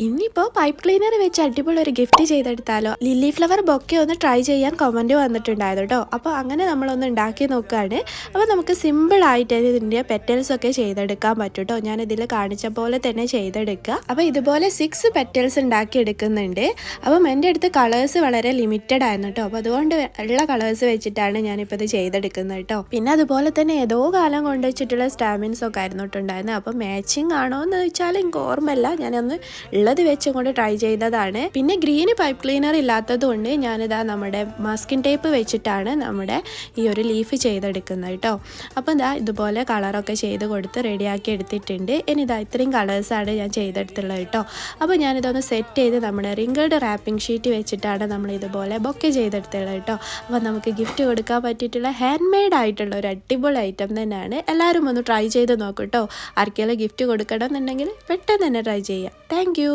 ഇനിയിപ്പോൾ pipe cleaner വെച്ച് അടിപൊളി ഒരു ഗിഫ്റ്റ് ചെയ്തെടുത്താലോ. ലില്ലി ഫ്ലവർ ബൊക്കെ ഒന്ന് ട്രൈ ചെയ്യാൻ കമൻറ്റ് വന്നിട്ടുണ്ടായിരുന്നു കേട്ടോ. അപ്പോൾ അങ്ങനെ നമ്മളൊന്ന് ഉണ്ടാക്കി നോക്കുകയാണ്. അപ്പോൾ നമുക്ക് സിമ്പിളായിട്ട് ഇതിൻ്റെ പെറ്റൽസൊക്കെ ചെയ്തെടുക്കാൻ പറ്റും കേട്ടോ. ഞാനിതിൽ കാണിച്ച പോലെ തന്നെ ചെയ്തെടുക്കുക. അപ്പോൾ ഇതുപോലെ 6 പെറ്റൽസ് ഉണ്ടാക്കി എടുക്കുന്നുണ്ട്. അപ്പം എൻ്റെ അടുത്ത് കളേഴ്സ് വളരെ ലിമിറ്റഡ് ആയിരുന്നു കേട്ടോ. അപ്പോൾ അതുകൊണ്ട് ഉള്ള കളേഴ്സ് വെച്ചിട്ടാണ് ഞാനിപ്പോൾ ഇത് ചെയ്തെടുക്കുന്നത് കേട്ടോ. പിന്നെ അതുപോലെ തന്നെ ഏതോ കാലം കൊണ്ട് വെച്ചിട്ടുള്ള സ്റ്റാമിൻസ് ഒക്കെ ആയിരുന്നു കേട്ടുണ്ടായിരുന്നത്. അപ്പോൾ മാച്ചിങ് ആണോ എന്ന് വെച്ചാൽ എനിക്ക് ഓർമ്മയില്ല. ഞാനൊന്ന് ഉള്ളത് വെച്ചും കൊണ്ട് ട്രൈ ചെയ്തതാണ്. പിന്നെ ഗ്രീന് പൈപ്പ് ക്ലീനർ ഇല്ലാത്തത് കൊണ്ട് ഞാനിതാ നമ്മുടെ മാസ്കിൻ ടേപ്പ് വെച്ചിട്ടാണ് നമ്മുടെ ഈ ഒരു ലീഫ് ചെയ്തെടുക്കുന്നത് കേട്ടോ. അപ്പോൾ ഇതാ ഇതുപോലെ കളറൊക്കെ ചെയ്ത് കൊടുത്ത് റെഡിയാക്കി എടുത്തിട്ടുണ്ട്. ഇനി ഇതാ ഇത്രയും കളേഴ്സാണ് ഞാൻ ചെയ്തെടുത്തുള്ളത് കേട്ടോ. അപ്പോൾ ഞാനിതൊന്ന് സെറ്റ് ചെയ്ത് നമ്മുടെ റിംഗിൾഡ് റാപ്പിംഗ് ഷീറ്റ് വെച്ചിട്ടാണ് നമ്മൾ ഇതുപോലെ ബൊക്കെ ചെയ്തെടുത്തുള്ളത് കേട്ടോ. അപ്പോൾ നമുക്ക് ഗിഫ്റ്റ് കൊടുക്കാൻ പറ്റിയിട്ടുള്ള ഹാൻഡ് മെയ്ഡ് ആയിട്ടുള്ള ഒരു അടിപൊളി ഐറ്റം തന്നെയാണ്. എല്ലാവരും ഒന്ന് ട്രൈ ചെയ്ത് നോക്കൂ കേട്ടോ. ആർക്കെങ്കിലും ഗിഫ്റ്റ് കൊടുക്കണം എന്നുണ്ടെങ്കിൽ പെട്ടെന്ന് തന്നെ ട്രൈ ചെയ്യാം. Thank you.